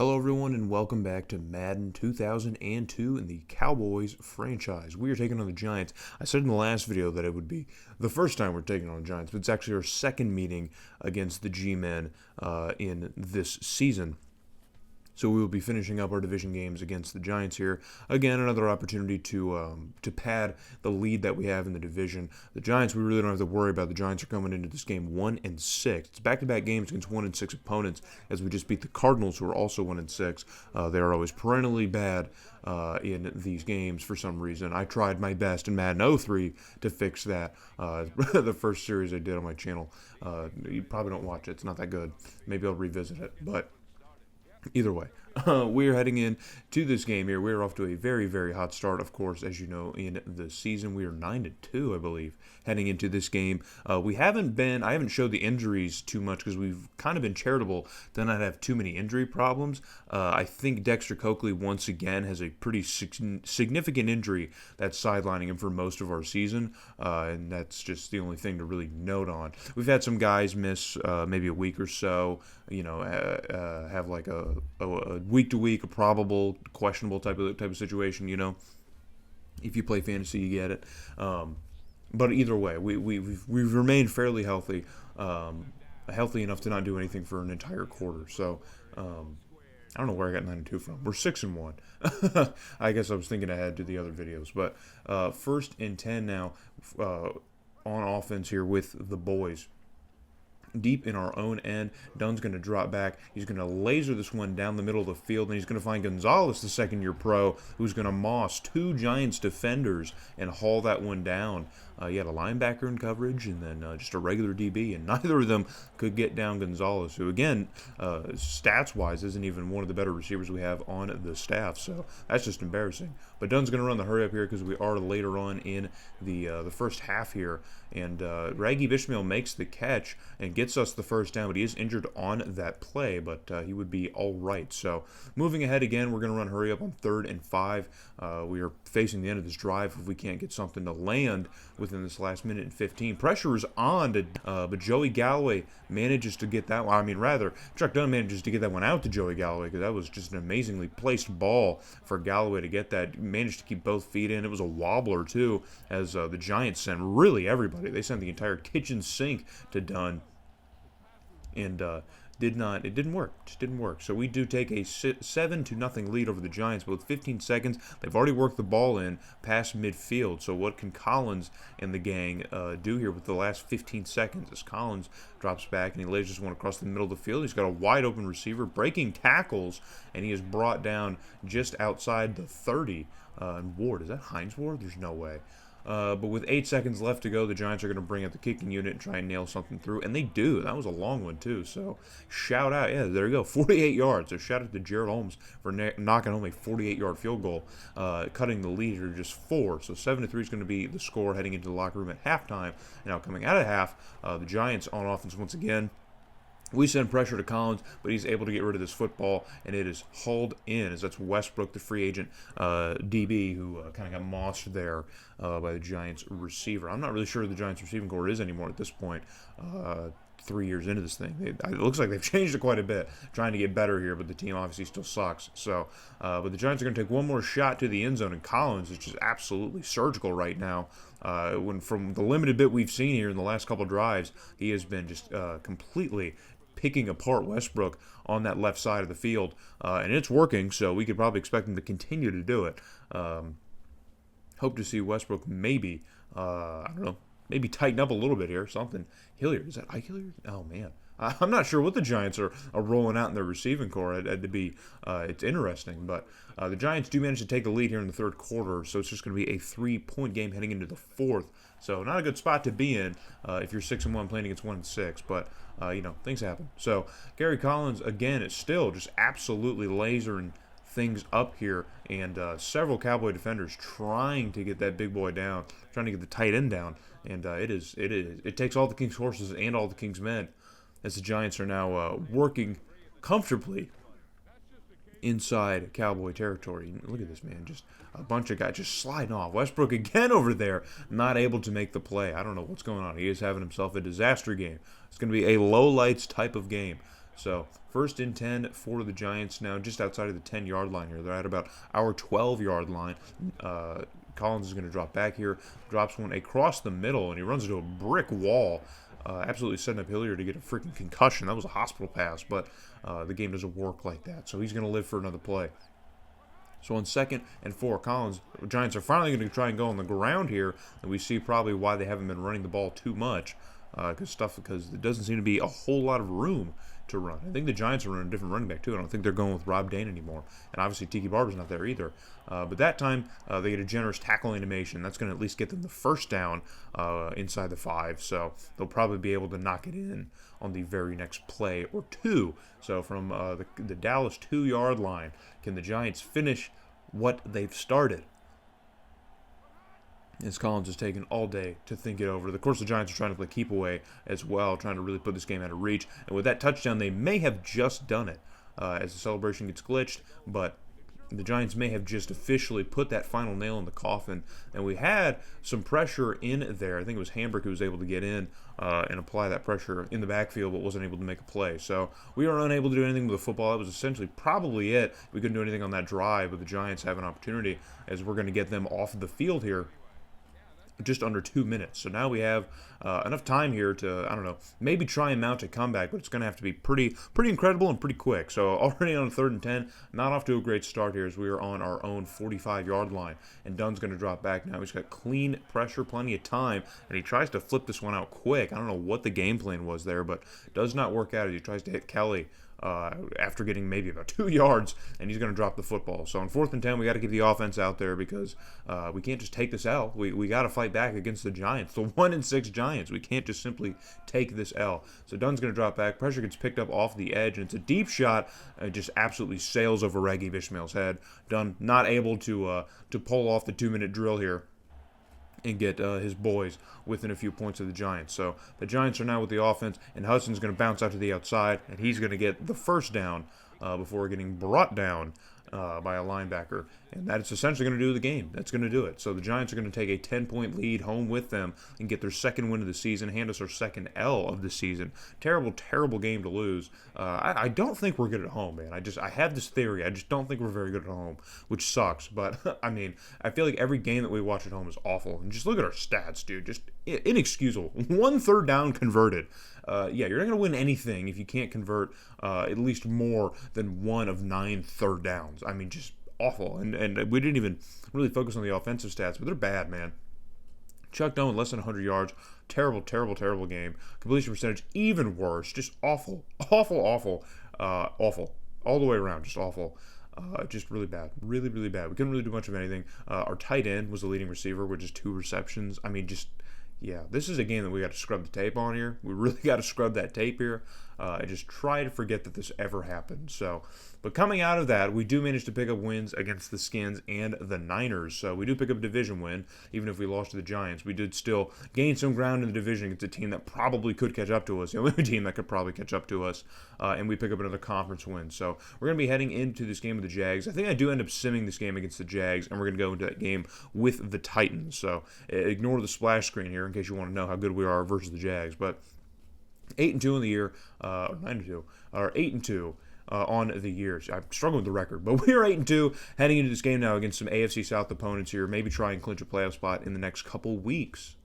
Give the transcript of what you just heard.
Hello everyone and welcome back to Madden 2002 in the Cowboys franchise. We are taking on the Giants. I said in the last video that it would be the first time we're taking on the Giants, but it's actually our second meeting against the G-Men in this season. So we will be finishing up our division games against the Giants here. Again, another opportunity to pad the lead that we have in the division. The Giants, we really don't have to worry about. The Giants are coming into this game 1-6. It's back-to-back games against 1-6 opponents, as we just beat the Cardinals, who are also 1-6. They are always perennially bad in these games for some reason. I tried my best in Madden 03 to fix that. The first series I did on my channel. You probably don't watch it. It's not that good. Maybe I'll revisit it, but either way, we're heading in to this game here. We're off to a very, very hot start, of course, as you know, in the season. We are 9-2, I believe, heading into this game. I haven't showed the injuries too much because we've kind of been charitable to not have too many injury problems. I think Dexter Coakley, once again, has a pretty significant injury that's sidelining him for most of our season, and that's just the only thing to really note on. We've had some guys miss maybe a week or so, have like a week-to-week, a probable, questionable type of situation, If you play fantasy, you get it. But either way, we've remained fairly healthy, healthy enough to not do anything for an entire quarter. So I don't know where I got 9-2 from. We're 6-1. I guess I was thinking ahead to the other videos. But 1st and 10 now on offense here with the boys. Deep in our own end, Dunn's going to drop back. He's going to laser this one down the middle of the field, and he's going to find Gonzalez, the second-year pro, who's going to moss two Giants defenders and haul that one down. He had a linebacker in coverage and then just a regular DB, and neither of them could get down Gonzalez, who, again, stats-wise, isn't even one of the better receivers we have on the staff, so that's just embarrassing. But Dunn's going to run the hurry-up here because we are later on in the first half here, and Raggy Bishmael makes the catch and gets us the first down, but he is injured on that play, but he would be all right. So moving ahead again, we're going to run hurry up on 3rd and 5. We are facing the end of this drive if we can't get something to land within this last minute and 15. Pressure is on, but Joey Galloway manages to get that one. Chuck Dunn manages to get that one out to Joey Galloway because that was just an amazingly placed ball for Galloway to get that. Managed to keep both feet in. It was a wobbler, too, as the Giants sent really everybody. They sent the entire kitchen sink to Dunn. And it didn't work. Just didn't work. So we do take a 7-0 lead over the Giants, but with 15 seconds, they've already worked the ball in past midfield. So what can Collins and the gang do here with the last 15 seconds? As Collins drops back and he lays this one across the middle of the field. He's got a wide open receiver breaking tackles, and he is brought down just outside the 30. And Ward, is that Hines Ward? There's no way. But with 8 seconds left to go, the Giants are going to bring out the kicking unit and try and nail something through. And they do. That was a long one, too. So shout out. Yeah, there you go. 48 yards. So shout out to Jared Holmes for knocking home a 48-yard field goal, cutting the lead to just 4. So 7-3 is going to be the score heading into the locker room at halftime. Now coming out of half, the Giants on offense once again. We send pressure to Collins, but he's able to get rid of this football, and it is hauled in, as that's Westbrook, the free agent DB, who kind of got mossed there by the Giants receiver. I'm not really sure who the Giants receiving core is anymore at this point. 3 years into this thing, it looks like they've changed it quite a bit, trying to get better here, but the team obviously still sucks. So, but the Giants are going to take one more shot to the end zone, and Collins is just absolutely surgical right now. When from the limited bit we've seen here in the last couple drives, he has been just completely picking apart Westbrook on that left side of the field, and it's working, so we could probably expect him to continue to do it. Hope to see Westbrook maybe, I don't know, maybe tighten up a little bit here, something. Hilliard, is that Ike Hilliard? Oh, man. I'm not sure what the Giants are rolling out in their receiving core. It's interesting, but the Giants do manage to take the lead here in the third quarter, so it's just going to be a 3-point game heading into the fourth. So not a good spot to be in if you're 6-1 playing against 1-6, but things happen. So Gary Collins again is still just absolutely lasering things up here, and several Cowboy defenders trying to get that big boy down, trying to get the tight end down, and it takes all the King's horses and all the King's men, as the Giants are now working comfortably inside Cowboy territory. Look at this, man. Just a bunch of guys just sliding off. Westbrook again over there, not able to make the play. I don't know what's going on. He is having himself a disaster game. It's going to be a low lights type of game. So 1st and 10 for the Giants now, just outside of the 10-yard line here. They're at about our 12-yard line. Collins is going to drop back here, drops one across the middle, and he runs into a brick wall. Absolutely setting up Hilliard to get a freaking concussion. That was a hospital pass, but the game doesn't work like that. So he's going to live for another play. So on 2nd and 4, Collins, the Giants are finally going to try and go on the ground here, and we see probably why they haven't been running the ball too much, because there doesn't seem to be a whole lot of room to run. I think the Giants are running a different running back too. I don't think they're going with Rob Dane anymore, and obviously Tiki Barber's not there either. But that time they get a generous tackle animation. That's going to at least get them the first down inside the 5. So they'll probably be able to knock it in on the very next play or two. So from the Dallas 2-yard line, can the Giants finish what they've started? As Collins has taken all day to think it over. Of course, the Giants are trying to play keep away as well, trying to really put this game out of reach. And with that touchdown, they may have just done it as the celebration gets glitched. But the Giants may have just officially put that final nail in the coffin. And we had some pressure in there. I think it was Hamburg who was able to get in and apply that pressure in the backfield, but wasn't able to make a play. So we were unable to do anything with the football. That was essentially probably it. We couldn't do anything on that drive, but the Giants have an opportunity as we're going to get them off the field here just under 2 minutes. So now we have enough time here to, I don't know, maybe try and mount a comeback, but it's going to have to be pretty incredible and pretty quick. So already on 3rd and 10, not off to a great start here as we are on our own 45-yard line. And Dunn's going to drop back now. He's got clean pressure, plenty of time, and he tries to flip this one out quick. I don't know what the game plan was there, but does not work out as he tries to hit Kelly after getting maybe about 2 yards, and he's going to drop the football. So on 4th and 10, we got to get the offense out there because we can't just take this L. We got to fight back against the Giants, the 1-6 Giants. We can't just simply take this L. So Dunn's going to drop back. Pressure gets picked up off the edge, and it's a deep shot. It just absolutely sails over Reggie Ishmael's head. Dunn not able to pull off the 2-minute drill here and get his boys within a few points of the Giants. So the Giants are now with the offense, and Hudson's going to bounce out to the outside, and he's going to get the first down before getting brought down by a linebacker. And that's essentially going to do the game. That's going to do it. So the Giants are going to take a 10-point lead home with them and get their second win of the season, hand us our second L of the season. Terrible game to lose. I don't think we're good at home, man. I have this theory. I just don't think we're very good at home, which sucks. But, I mean, I feel like every game that we watch at home is awful. And just look at our stats, dude. Just inexcusable. 1 third down converted. You're not going to win anything if you can't convert at least more than 1 of 9 third downs. I mean, just awful. And we didn't even really focus on the offensive stats, but they're bad, man. Chuck Dunn with less than 100 yards. Terrible game. Completion percentage even worse. Just awful. Awful. All the way around, just awful. Just really bad. Really bad. We couldn't really do much of anything. Our tight end was the leading receiver with just 2 receptions. I mean, yeah, this is a game that we got to scrub the tape on here. We really got to scrub that tape here and just try to forget that this ever happened. So, but coming out of that, we do manage to pick up wins against the Skins and the Niners. So we do pick up a division win, even if we lost to the Giants. We did still gain some ground in the division against a team that probably could catch up to us, the only team that could probably catch up to us, and we pick up another conference win. So we're going to be heading into this game with the Jags. I think I do end up simming this game against the Jags, and we're going to go into that game with the Titans. So ignore the splash screen here in case you want to know how good we are versus the Jags. But 8-2 in the year, 9-2, or 8-2 on the year. I'm struggling with the record, but we are 8-2 heading into this game now against some AFC South opponents here. Maybe try and clinch a playoff spot in the next couple weeks.